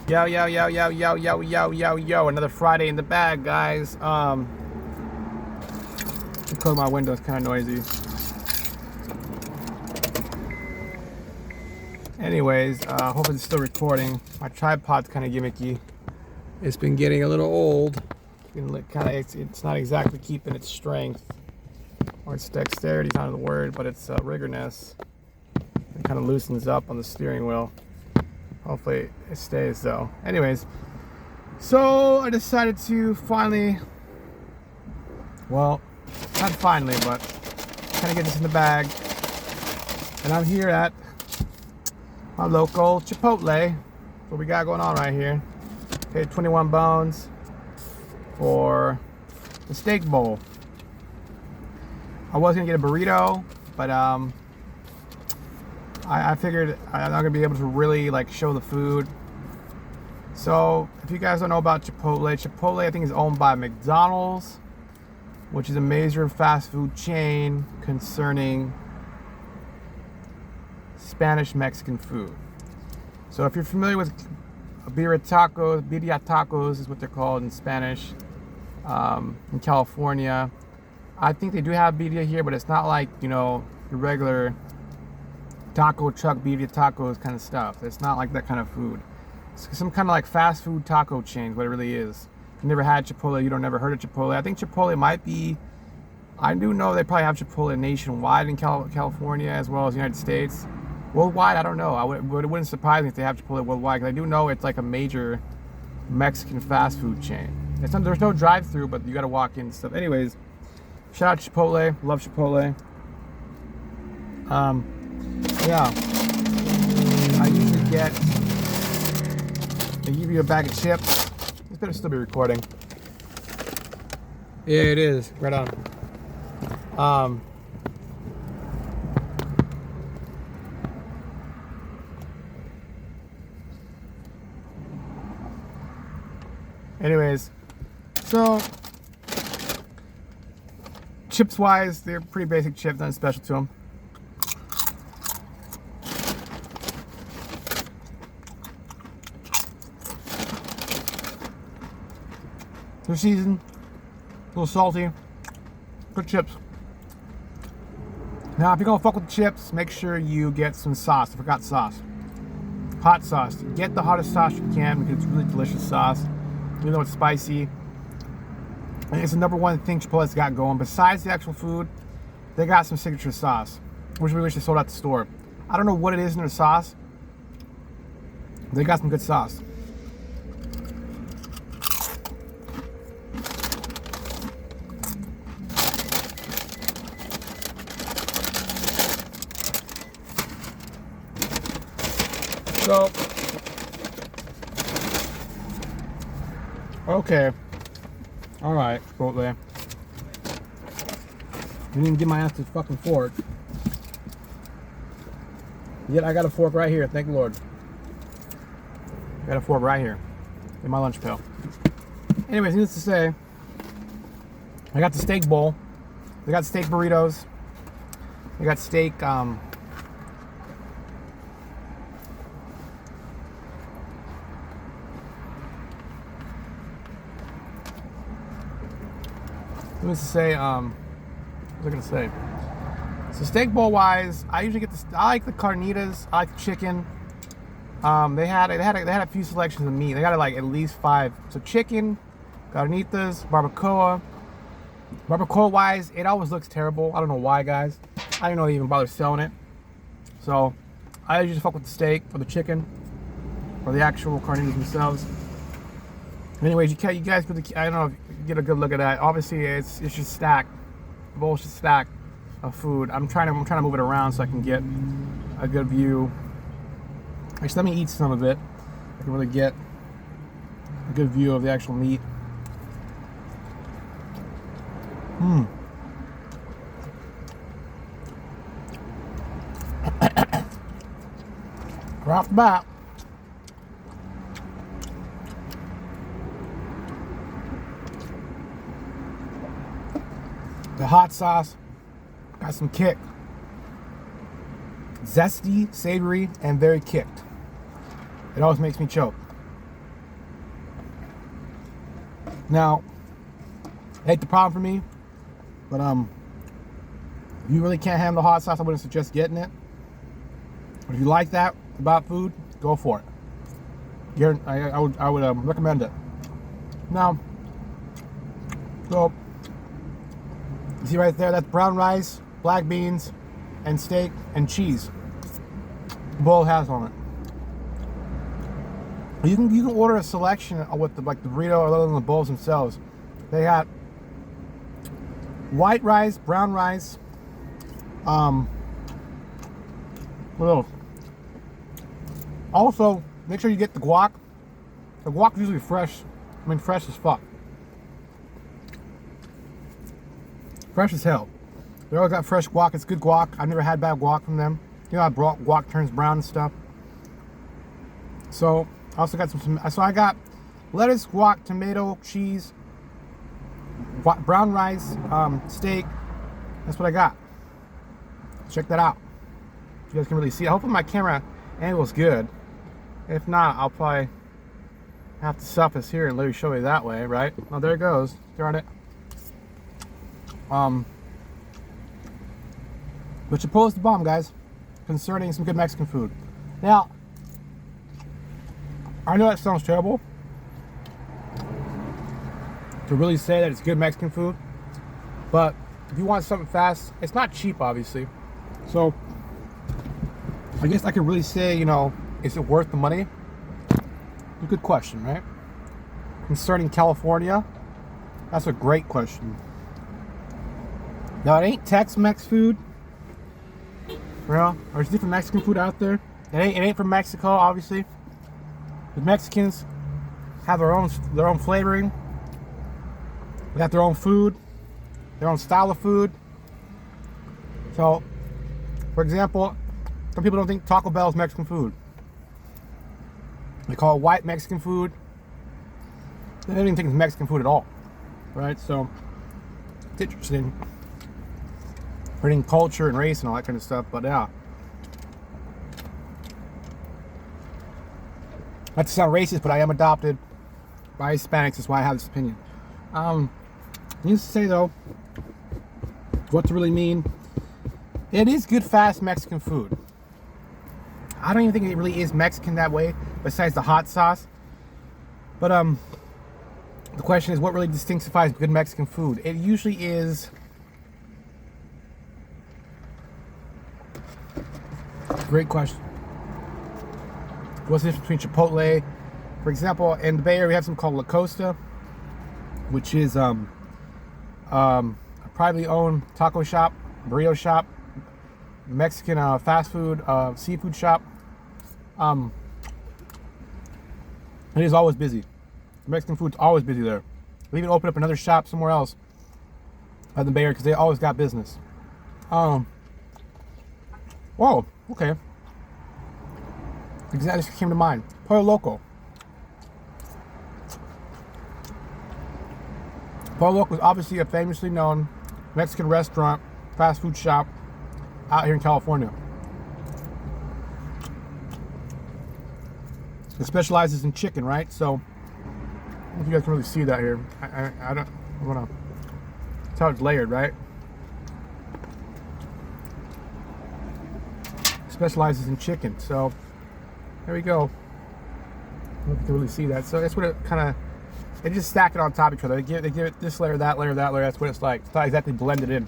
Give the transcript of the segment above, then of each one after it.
Yo, yo, yo, yo, yo, yo, yo, yo, yo. Another Friday in the bag, guys. Close my window, it's kind of noisy. Anyways, hopefully it's still recording. My tripod's kind of gimmicky. It's been getting a little old. It's not exactly keeping its strength. Or its dexterity is not the word, but its rigorness. It kind of loosens up on the steering wheel. Hopefully it stays though. Anyways, so I decided to finally, well, not finally, but kind of get this in the bag. And I'm here at my local Chipotle. What we got going on right here. Paid 21 bones for the steak bowl. I was gonna get a burrito, but I figured I'm not gonna be able to really like show the food. So if you guys don't know about Chipotle I think is owned by McDonald's, which is a major fast food chain concerning Spanish Mexican food. So if you're familiar with birria tacos is what they're called in Spanish, in California. I think they do have birria here, but it's not like, you know, the regular taco truck birria tacos kind of stuff. It's not like that kind of food. It's some kind of like fast food taco chain, what it really is. If you never had Chipotle, you don't never heard of Chipotle. I think Chipotle might be, I do know they probably have Chipotle nationwide in California as well as the United States. Worldwide, I don't know. It wouldn't surprise me if they have Chipotle worldwide, because I do know it's like a major Mexican fast food chain. There's no drive-through, but you got to walk in and stuff. Anyways, shout out to Chipotle. Love Chipotle. Yeah, I usually they give you a bag of chips. This better still be recording. Yeah, it is. Right on. Anyways, so chips wise, they're pretty basic chips, nothing special to them. They're seasoned, a little salty, good chips. Now, if you're gonna fuck with the chips, make sure you get some sauce. I forgot sauce. Hot sauce. Get the hottest sauce you can because it's really delicious sauce. Even though it's spicy. And it's the number one thing Chipotle's got going. Besides the actual food, they got some signature sauce, which we wish they sold at the store. I don't know what it is in their sauce. They got some good sauce. So, okay, all right, Chipotle. Didn't even get my ass to fucking fork. Yet I got a fork right here. Thank the Lord. Got a fork right here in my lunch pail. Anyways, needless to say, I got the steak bowl. They got steak burritos. They got steak. What was I gonna say? So steak bowl wise, I usually get I like the carnitas. I like the chicken. They had a few selections of meat. They got like at least 5. So chicken, carnitas, barbacoa. Barbacoa wise, it always looks terrible. I don't know why, guys. I didn't know they even bother selling it. So I usually just fuck with the steak or the chicken or the actual carnitas themselves. Anyways, you guys put I don't know if you get a good look at that. Obviously, it's just stacked. The bowl's just stacked of food. I'm trying to move it around so I can get a good view. Actually, let me eat some of it. I can really get a good view of the actual meat. Right off the bat. The hot sauce got some kick. Zesty, savory, and very kicked. It always makes me choke. Now, ain't the problem for me, but if you really can't handle hot sauce, I wouldn't suggest getting it. But if you like that about food, go for it. I would recommend it. Now, so you see right there, that's brown rice, black beans, and steak and cheese. The bowl has on it. You can order a selection with the burrito other than the bowls themselves. They got white rice, brown rice, what else? Also, make sure you get the guac. The guac is usually fresh. I mean, fresh as fuck. Fresh as hell. They always got fresh guac. It's good guac. I've never had bad guac from them. You know how guac turns brown and stuff. So, I also got so I got lettuce, guac, tomato, cheese, brown rice, steak. That's what I got. Check that out. You guys can really see it. Hopefully my camera angle is good. If not, I'll probably have to surface here and let you show you that way, right? Oh, there it goes. Darn it. But Chipotle's the bomb, guys, concerning some good Mexican food. Now, I know that sounds terrible to really say that it's good Mexican food, but if you want something fast, it's not cheap, obviously. So, I guess I could really say, you know, is it worth the money? A good question, right? Concerning California, that's a great question. Now, it ain't Tex-Mex food. Well, there's different Mexican food out there. It ain't from Mexico, obviously. The Mexicans have their own flavoring. They got their own food, their own style of food. So, for example, some people don't think Taco Bell is Mexican food. They call it white Mexican food. They don't even think it's Mexican food at all, right? So, it's interesting. Bringing culture and race and all that kind of stuff, but yeah. Not to sound racist, but I am adopted by Hispanics. That's why I have this opinion. Needless to say, though, what to really mean, it is good, fast Mexican food. I don't even think it really is Mexican that way, besides the hot sauce. But the question is, what really distinctifies good Mexican food? It usually is great question. What's the difference between Chipotle? For example, in the Bay Area, we have something called La Costa, which is a privately owned taco shop, burrito shop, Mexican fast food, seafood shop. It is always busy. Mexican food's always busy there. They even open up another shop somewhere else in the Bay Area because they always got business. Whoa, okay. Exactly, just came to mind. Pollo Loco. Pollo Loco is obviously a famously known Mexican restaurant, fast food shop out here in California. It specializes in chicken, right? So, I don't know if you guys can really see that here. I don't want to. That's how it's layered, right? It specializes in chicken. So, there we go. I don't know if you can really see that. So that's what it kind of. They just stack it on top of each other. They give it this layer, that layer, that layer. That's what it's like. It's not exactly blended in.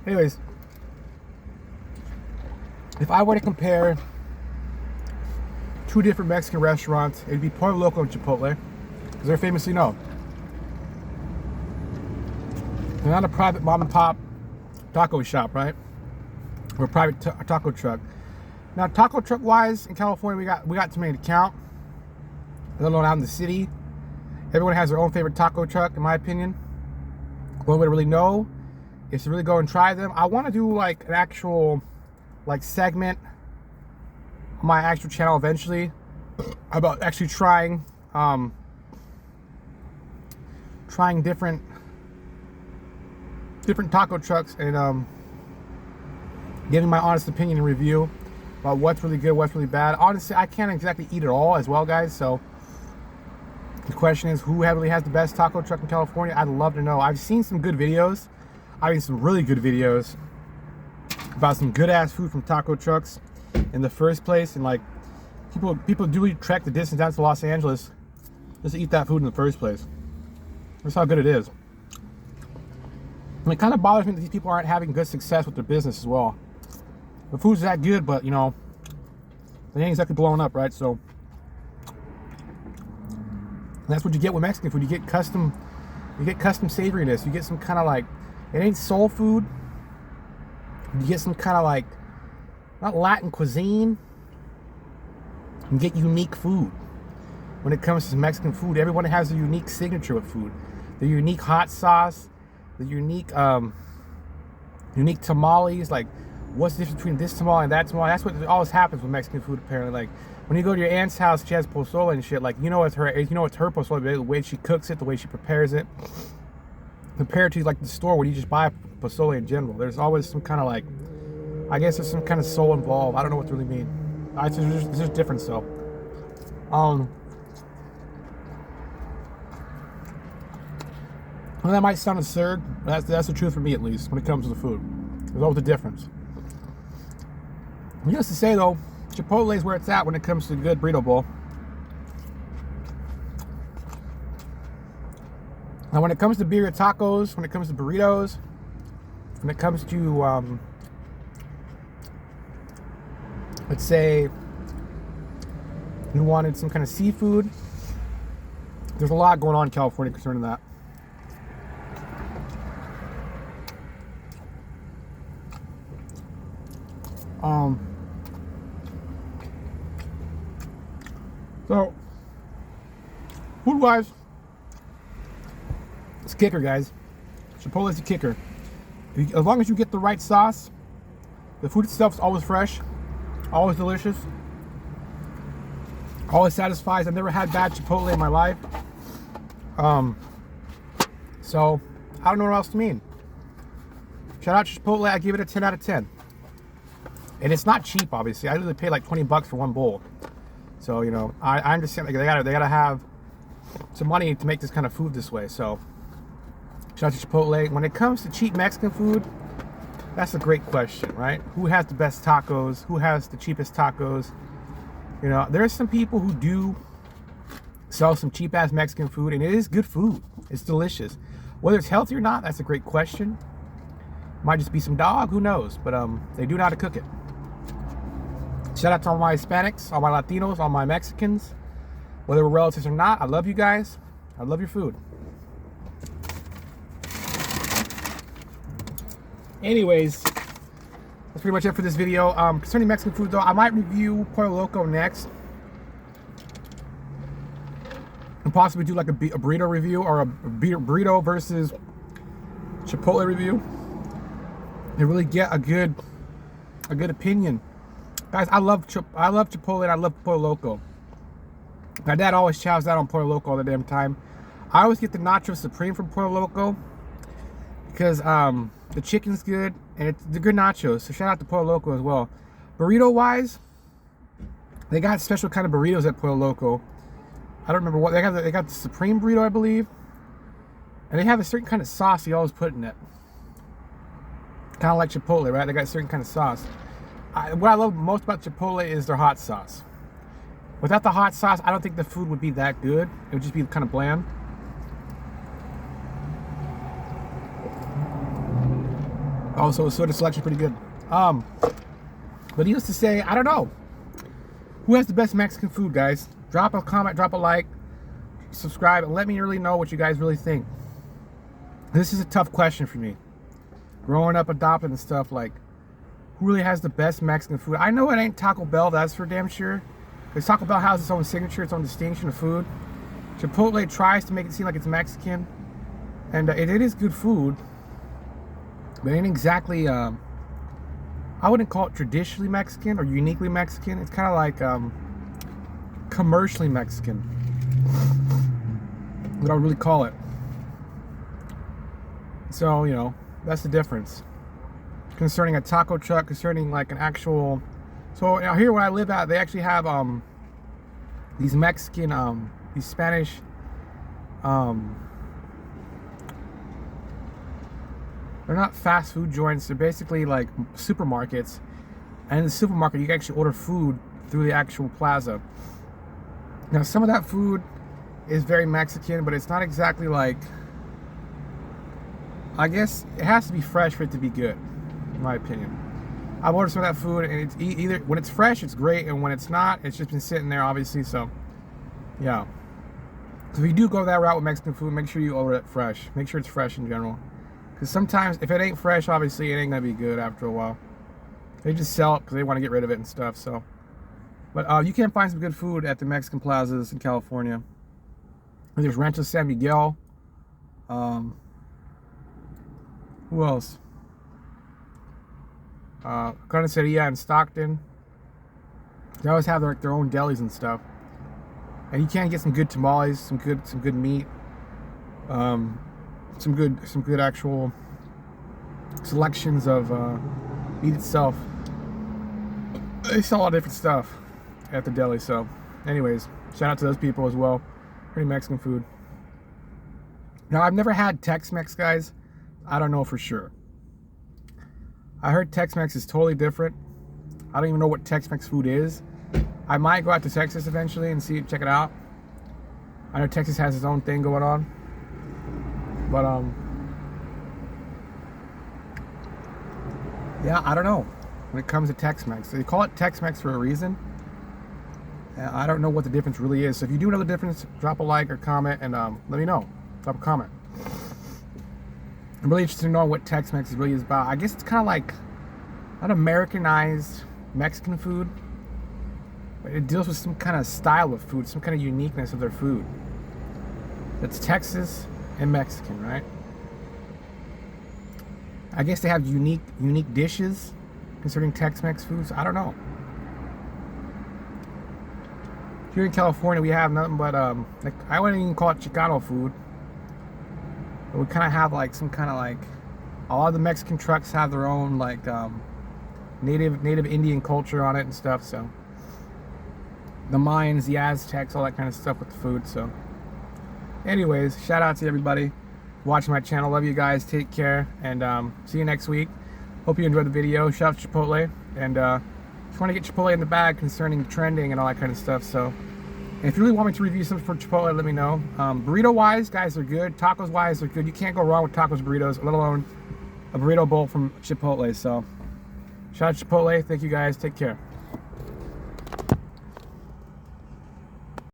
Anyways, if I were to compare two different Mexican restaurants, it'd be Pollo Loco and Chipotle, because they're famously known. They're not a private mom and pop taco shop, right? Or a private taco truck. Now, taco truck wise in California, we got too many to count. Let alone out in the city. Everyone has their own favorite taco truck, in my opinion. One way to really know is to really go and try them. I want to do like an actual segment on my actual channel eventually about actually trying different taco trucks and giving my honest opinion and review about what's really good, what's really bad. Honestly, I can't exactly eat it all as well, guys, so The question is, who really has the best taco truck in California? I'd love to know. I've seen some good videos. I mean, some really good videos about some good ass food from taco trucks in the first place, and like people do trek the distance out to Los Angeles just to eat that food in the first place. That's how good it is. And it kind of bothers me that these people aren't having good success with their business as well. The food's that good, but you know, they ain't exactly blowing up, right? So that's what you get with Mexican food. You get custom savoriness. You get some kind of like, it ain't soul food. You get some kind of like, not Latin cuisine. You get unique food. When it comes to Mexican food, everyone has a unique signature with food. The unique hot sauce, the unique tamales. Like, what's the difference between this tamale and that tamale? That's what always happens with Mexican food, apparently. Like, when you go to your aunt's house, she has pozole and shit. Like, you know it's her pozole, the way she cooks it, the way she prepares it. Compared to like the store where you just buy pozole in general, there's always some kind of like, I guess there's some kind of soul involved. I don't know what to really mean. It's just different. So, well, that might sound absurd, but that's the truth for me, at least when it comes to the food. There's always a difference. Needless to say, though, Chipotle is where it's at when it comes to a good burrito bowl. Now, when it comes to birria tacos, when it comes to burritos, when it comes to, let's say, you wanted some kind of seafood, there's a lot going on in California concerning that. So, food-wise, it's a kicker, guys. Chipotle is a kicker. As long as you get the right sauce, the food itself is always fresh, always delicious, always satisfies. I've never had bad Chipotle in my life. So, I don't know what else to mean. Shout out to Chipotle. I give it a 10 out of 10. And it's not cheap, obviously. I usually pay like $20 for one bowl. So, you know, I understand, like, they gotta have some money to make this kind of food this way. So, shout out to Chipotle. When it comes to cheap Mexican food, that's a great question, right? Who has the best tacos? Who has the cheapest tacos? You know, there's some people who do sell some cheap ass Mexican food, and it is good food. It's delicious. Whether it's healthy or not, that's a great question. Might just be some dog, who knows? But they do know how to cook it. Shout out to all my Hispanics, all my Latinos, all my Mexicans. Whether we're relatives or not, I love you guys. I love your food. Anyways, that's pretty much it for this video. Concerning Mexican food, though, I might review Pollo Loco next. And possibly do like a burrito review, or a burrito versus Chipotle review. And really get a good opinion. Guys, I love Chipotle and I love Pollo Loco. My dad always chows out on Pollo Loco all the damn time. I always get the Nacho Supreme from Pollo Loco because the chicken's good and it's the good nachos. So shout out to Pollo Loco as well. Burrito wise, they got special kind of burritos at Pollo Loco. I don't remember what they got. They got the Supreme burrito, I believe, and they have a certain kind of sauce you always put in it. Kind of like Chipotle, right? They got a certain kind of sauce. What I love most about Chipotle is their hot sauce. Without the hot sauce, I don't think the food would be that good. It would just be kind of bland. Also, soda selection pretty good. But needless to say, I don't know. Who has the best Mexican food, guys? Drop a comment, drop a like, subscribe, and let me really know what you guys really think. This is a tough question for me. Growing up, adopting and stuff, like, who really has the best Mexican food? I know it ain't Taco Bell, that's for damn sure. Because Taco Bell has its own signature, its own distinction of food. Chipotle tries to make it seem like it's Mexican. And it is good food. But it ain't exactly, I wouldn't call it traditionally Mexican or uniquely Mexican. It's kind of like commercially Mexican. What I would really call it. So, you know, that's the difference. Concerning a taco truck, concerning like an actual, so now here where I live at, they actually have these Mexican, these Spanish They're not fast food joints. They're basically like supermarkets. And in the supermarket, you can actually order food through the actual plaza. Now, some of that food is very Mexican, but it's not exactly like, I guess it has to be fresh for it to be good, in my opinion. I've ordered some of that food, and it's either when it's fresh, it's great, and when it's not, it's just been sitting there, obviously. So, yeah. So if you do go that route with Mexican food, make sure you order it fresh. Make sure it's fresh in general, because sometimes if it ain't fresh, obviously it ain't gonna be good after a while. They just sell it because they want to get rid of it and stuff. So, but you can find some good food at the Mexican plazas in California. There's Rancho San Miguel. Who else? Carniceria in Stockton. They always have their own delis and stuff, and you can get some good tamales, some good meat, some good actual selections of meat itself. They sell all different stuff at the deli. So, anyways, shout out to those people as well. Pretty Mexican food. Now, I've never had Tex-Mex, guys. I don't know for sure. I heard Tex-Mex is totally different. I don't even know what Tex-Mex food is. I might go out to Texas eventually and check it out. I know Texas has its own thing going on. But, yeah, I don't know when it comes to Tex-Mex. They call it Tex-Mex for a reason. And I don't know what the difference really is. So if you do know the difference, drop a like or comment and let me know. Drop a comment. I'm really interested to know what Tex-Mex really is about. I guess it's kind of like not Americanized Mexican food, but it deals with some kind of style of food, some kind of uniqueness of their food. It's Texas and Mexican, right? I guess they have unique dishes concerning Tex-Mex foods. I don't know. Here in California, we have nothing but like, I wouldn't even call it Chicano food. But we kind of have like some kind of like, all the Mexican trucks have their own like native Indian culture on it and stuff. So the Mayans, the Aztecs, all that kind of stuff with the food. So, anyways, shout out to everybody watching my channel. Love you guys. Take care, and see you next week. Hope you enjoyed the video. Shout out to Chipotle, and just want to get Chipotle in the bag concerning trending and all that kind of stuff. So, if you really want me to review something for Chipotle, let me know. Burrito wise, guys, they're good. Tacos wise, they're good. You can't go wrong with tacos, burritos, let alone a burrito bowl from Chipotle. So, shout out to Chipotle. Thank you guys. Take care.